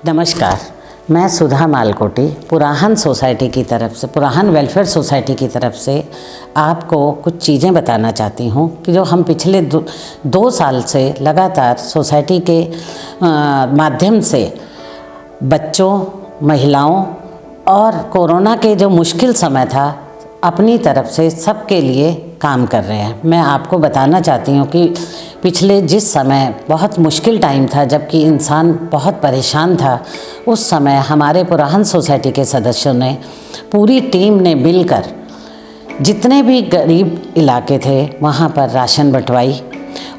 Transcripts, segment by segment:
नमस्कार, मैं सुधा मालकोटी पुराहन सोसाइटी की तरफ से, पुराहन वेलफेयर सोसाइटी की तरफ से आपको कुछ चीज़ें बताना चाहती हूँ कि जो हम पिछले दो साल से लगातार सोसाइटी के माध्यम से बच्चों, महिलाओं और कोरोना के जो मुश्किल समय था, अपनी तरफ से सबके लिए काम कर रहे हैं। मैं आपको बताना चाहती हूँ कि पिछले जिस समय बहुत मुश्किल टाइम था, जबकि इंसान बहुत परेशान था, उस समय हमारे पुराहन सोसाइटी के सदस्यों ने, पूरी टीम ने मिलकर जितने भी गरीब इलाके थे वहाँ पर राशन बंटवाई।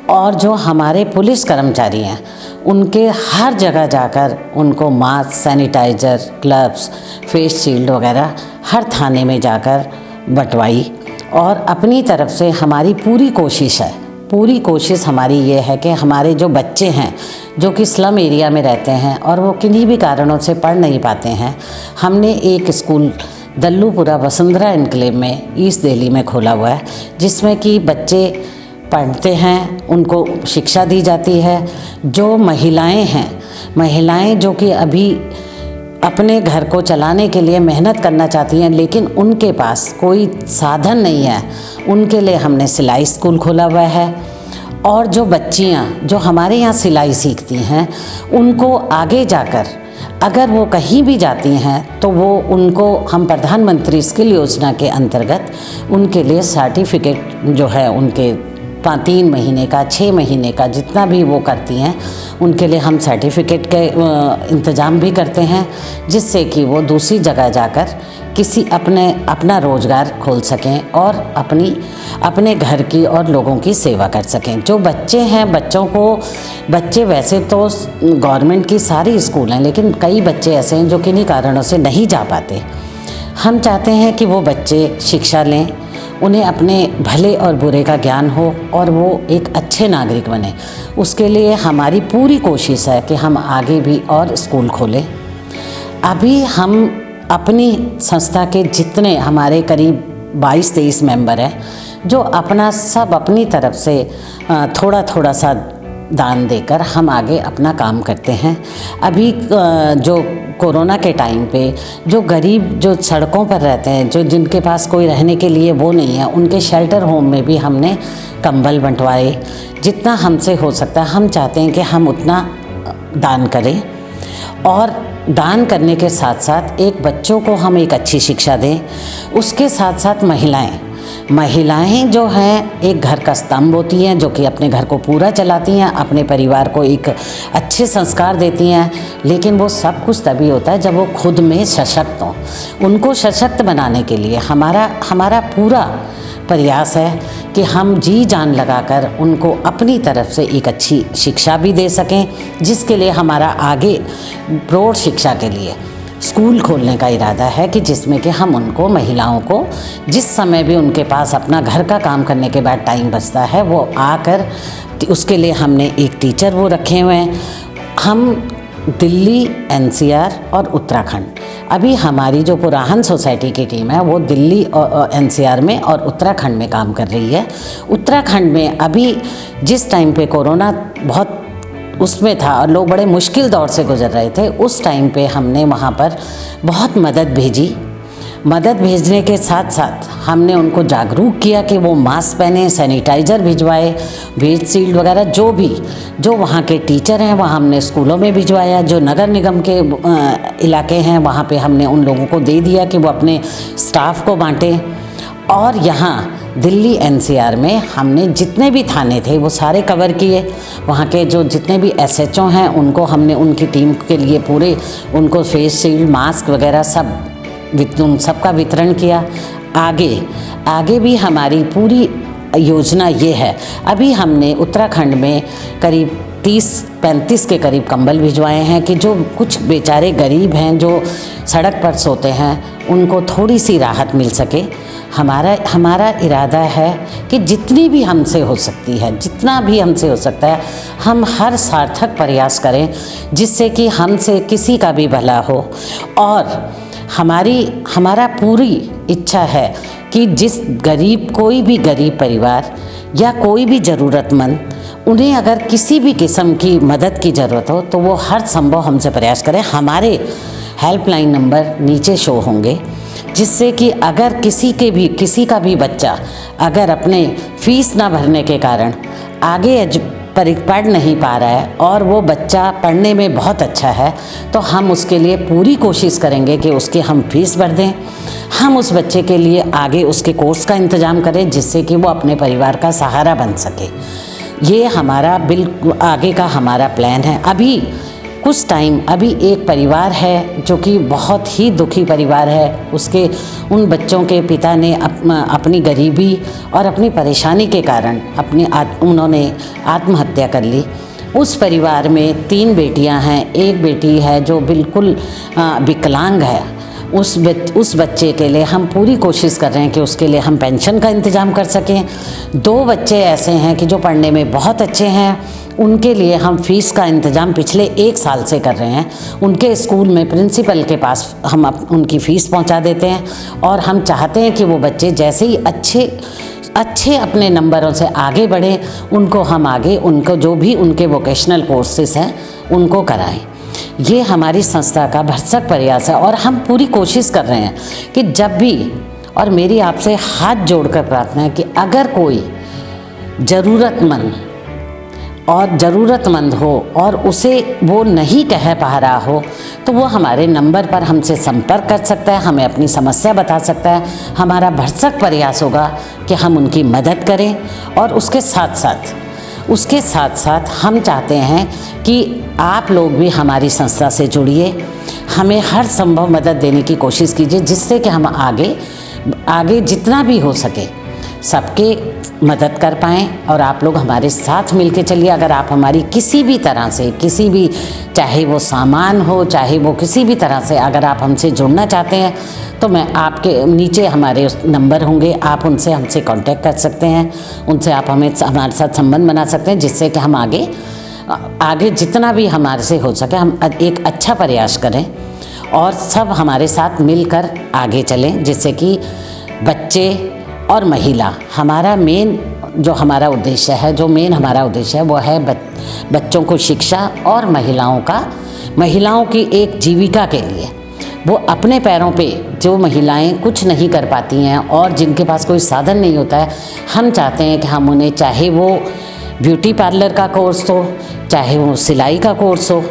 और जो हमारे पुलिस कर्मचारी हैं, उनके हर जगह जाकर उनको mask, sanitiser, gloves, face shield वगैरह हर थाने में जाकर बंटवाई। और अपनी तरफ से हमारी पूरी कोशिश हमारी ये है कि हमारे जो बच्चे हैं जो कि स्लम एरिया में रहते हैं और वो किन्हीं भी कारणों से पढ़ नहीं पाते हैं, हमने एक स्कूल दल्लूपुरा वसुंधरा एनक्लेव में ईस्ट दिल्ली में खोला हुआ है, जिसमें कि बच्चे पढ़ते हैं, उनको शिक्षा दी जाती है। जो महिलाएं जो कि अभी अपने घर को चलाने के लिए मेहनत करना चाहती हैं, लेकिन उनके पास कोई साधन नहीं है, उनके लिए हमने सिलाई स्कूल खोला हुआ है। और जो बच्चियां जो हमारे यहाँ सिलाई सीखती हैं, उनको आगे जाकर अगर वो कहीं भी जाती हैं तो वो उनको हम प्रधानमंत्री स्किल योजना के अंतर्गत उनके लिए सर्टिफिकेट जो है उनके 3 महीने का, 6 महीने का, जितना भी वो करती हैं, उनके लिए हम सर्टिफिकेट के इंतज़ाम भी करते हैं, जिससे कि वो दूसरी जगह जाकर अपना रोज़गार खोल सकें और अपने घर की और लोगों की सेवा कर सकें। जो बच्चे हैं, बच्चे वैसे तो गवर्नमेंट की सारी स्कूल हैं, लेकिन कई बच्चे ऐसे हैं जो किन्हीं कारणों से नहीं जा पाते। हम चाहते हैं कि वो बच्चे शिक्षा लें, उन्हें अपने भले और बुरे का ज्ञान हो और वो एक अच्छे नागरिक बने। उसके लिए हमारी पूरी कोशिश है कि हम आगे भी और स्कूल खोलें। अभी हम अपनी संस्था के जितने हमारे करीब 22-23 मेंबर हैं, जो अपनी तरफ से थोड़ा सा दान देकर हम आगे अपना काम करते हैं। अभी जो कोरोना के टाइम पे जो गरीब जो सड़कों पर रहते हैं, जो जिनके पास कोई रहने के लिए वो नहीं है, उनके शेल्टर होम में भी हमने कंबल बंटवाए। जितना हमसे हो सकता है, हम चाहते हैं कि हम उतना दान करें और दान करने के साथ साथ एक बच्चों को हम एक अच्छी शिक्षा दें। उसके साथ साथ महिलाएं जो हैं एक घर का स्तंभ होती हैं, जो कि अपने घर को पूरा चलाती हैं, अपने परिवार को एक अच्छे संस्कार देती हैं। लेकिन वो सब कुछ तभी होता है जब वो खुद में सशक्त हों। उनको सशक्त बनाने के लिए हमारा पूरा प्रयास है कि हम जी जान लगाकर उनको अपनी तरफ से एक अच्छी शिक्षा भी दे सकें, जिसके लिए हमारा आगे प्रौढ़ शिक्षा के लिए स्कूल खोलने का इरादा है कि जिसमें कि हम उनको, महिलाओं को, जिस समय भी उनके पास अपना घर का काम करने के बाद टाइम बचता है, वो आकर, उसके लिए हमने एक टीचर वो रखे हुए हैं। हम दिल्ली, NCR और उत्तराखंड, अभी हमारी जो पुराहन सोसाइटी की टीम है वो दिल्ली और NCR में और उत्तराखंड में काम कर रही है। उत्तराखंड में अभी जिस टाइम पे कोरोना बहुत उसमें था और लोग बड़े मुश्किल दौर से गुजर रहे थे, उस टाइम पे हमने वहाँ पर बहुत मदद भेजी। मदद भेजने के साथ साथ हमने उनको जागरूक किया कि वो मास्क पहने, सैनिटाइज़र भिजवाए, फेस शील्ड वगैरह जो वहाँ के टीचर हैं वहाँ हमने स्कूलों में भिजवाया। जो नगर निगम के इलाके हैं वहाँ पे हमने उन लोगों को दे दिया कि वो अपने स्टाफ को बांटें। और यहाँ दिल्ली NCR में हमने जितने भी थाने थे वो सारे कवर किए। वहाँ के जो जितने भी SHO हैं उनको हमने उनकी टीम के लिए पूरे उनको फेस शील्ड, मास्क वगैरह सबका वितरण किया। आगे भी हमारी पूरी योजना ये है। अभी हमने उत्तराखंड में करीब 30-35 के करीब कंबल भिजवाए हैं कि जो कुछ बेचारे गरीब हैं जो सड़क पर सोते हैं, उनको थोड़ी सी राहत मिल सके। हमारा इरादा है कि जितना भी हमसे हो सकता है, हम हर सार्थक प्रयास करें, जिससे कि हमसे किसी का भी भला हो। और हमारा पूरी इच्छा है कि कोई भी गरीब परिवार या कोई भी ज़रूरतमंद, उन्हें अगर किसी भी किस्म की मदद की ज़रूरत हो तो वो हर संभव हमसे प्रयास करें। हमारे हेल्पलाइन नंबर नीचे शो होंगे, जिससे कि अगर किसी का भी बच्चा अगर अपने फ़ीस ना भरने के कारण आगे पढ़ नहीं पा रहा है और वो बच्चा पढ़ने में बहुत अच्छा है, तो हम उसके लिए पूरी कोशिश करेंगे कि उसकी हम फ़ीस भर दें। हम उस बच्चे के लिए आगे उसके कोर्स का इंतज़ाम करें, जिससे कि वो अपने परिवार का सहारा बन सके। ये हमारा बिल्कुल आगे का हमारा प्लान है। अभी कुछ टाइम अभी एक परिवार है जो कि बहुत ही दुखी परिवार है। उसके उन बच्चों के पिता ने अपनी गरीबी और अपनी परेशानी के कारण उन्होंने आत्महत्या कर ली। उस परिवार में 3 बेटियां हैं, एक बेटी है जो बिल्कुल विकलांग है। उस बच्चे के लिए हम पूरी कोशिश कर रहे हैं कि उसके लिए हम पेंशन का इंतज़ाम कर सकें। 2 बच्चे ऐसे हैं कि जो पढ़ने में बहुत अच्छे हैं, उनके लिए हम फ़ीस का इंतज़ाम पिछले 1 साल से कर रहे हैं। उनके स्कूल में प्रिंसिपल के पास हम उनकी फ़ीस पहुंचा देते हैं और हम चाहते हैं कि वो बच्चे जैसे ही अच्छे अपने नंबरों से आगे बढ़ें, उनको हम आगे उनको जो भी उनके वोकेशनल कोर्सेस हैं उनको कराएं। ये हमारी संस्था का भरसक प्रयास है और हम पूरी कोशिश कर रहे हैं कि जब भी, और मेरी आपसे हाथ जोड़कर प्रार्थना है कि अगर कोई ज़रूरतमंद हो और उसे वो नहीं कह पा रहा हो, तो वो हमारे नंबर पर हमसे संपर्क कर सकता है, हमें अपनी समस्या बता सकता है। हमारा भरसक प्रयास होगा कि हम उनकी मदद करें और उसके साथ साथ हम चाहते हैं कि आप लोग भी हमारी संस्था से जुड़िए, हमें हर संभव मदद देने की कोशिश कीजिए, जिससे कि हम आगे जितना भी हो सके सबके मदद कर पाएँ और आप लोग हमारे साथ मिलके चलिए। अगर आप हमारी किसी भी तरह से चाहे वो सामान हो, चाहे वो किसी भी तरह से अगर आप हमसे जुड़ना चाहते हैं, तो मैं आपके नीचे हमारे नंबर होंगे, आप उनसे हमसे कांटेक्ट कर सकते हैं, उनसे आप हमारे साथ संबंध बना सकते हैं, जिससे कि हम आगे जितना भी हमारे से हो सके हम एक अच्छा प्रयास करें और सब हमारे साथ मिलकर आगे चलें, जिससे कि बच्चे और महिला हमारा हमारा उद्देश्य है वो है बच्चों को शिक्षा और महिलाओं की एक जीविका के लिए, वो अपने पैरों पे जो महिलाएं कुछ नहीं कर पाती हैं और जिनके पास कोई साधन नहीं होता है, हम चाहते हैं कि हम उन्हें, चाहे वो ब्यूटी पार्लर का कोर्स हो, चाहे वो सिलाई का कोर्स हो,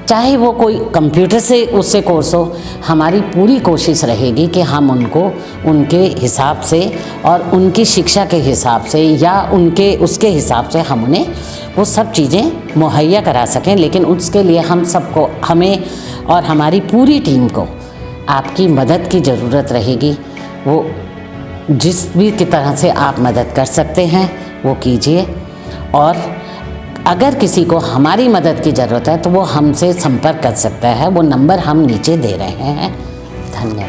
चाहे वो कोई कंप्यूटर से उससे कोर्स हो, हमारी पूरी कोशिश रहेगी कि हम उनको उनके हिसाब से और उनकी शिक्षा के हिसाब से या उसके हिसाब से हम उन्हें वो सब चीज़ें मुहैया करा सकें। लेकिन उसके लिए हमें और हमारी पूरी टीम को आपकी मदद की ज़रूरत रहेगी। वो जिस भी की तरह से आप मदद कर सकते हैं वो कीजिए, और अगर किसी को हमारी मदद की ज़रूरत है तो वो हमसे संपर्क कर सकता है। वो नंबर हम नीचे दे रहे हैं। धन्यवाद।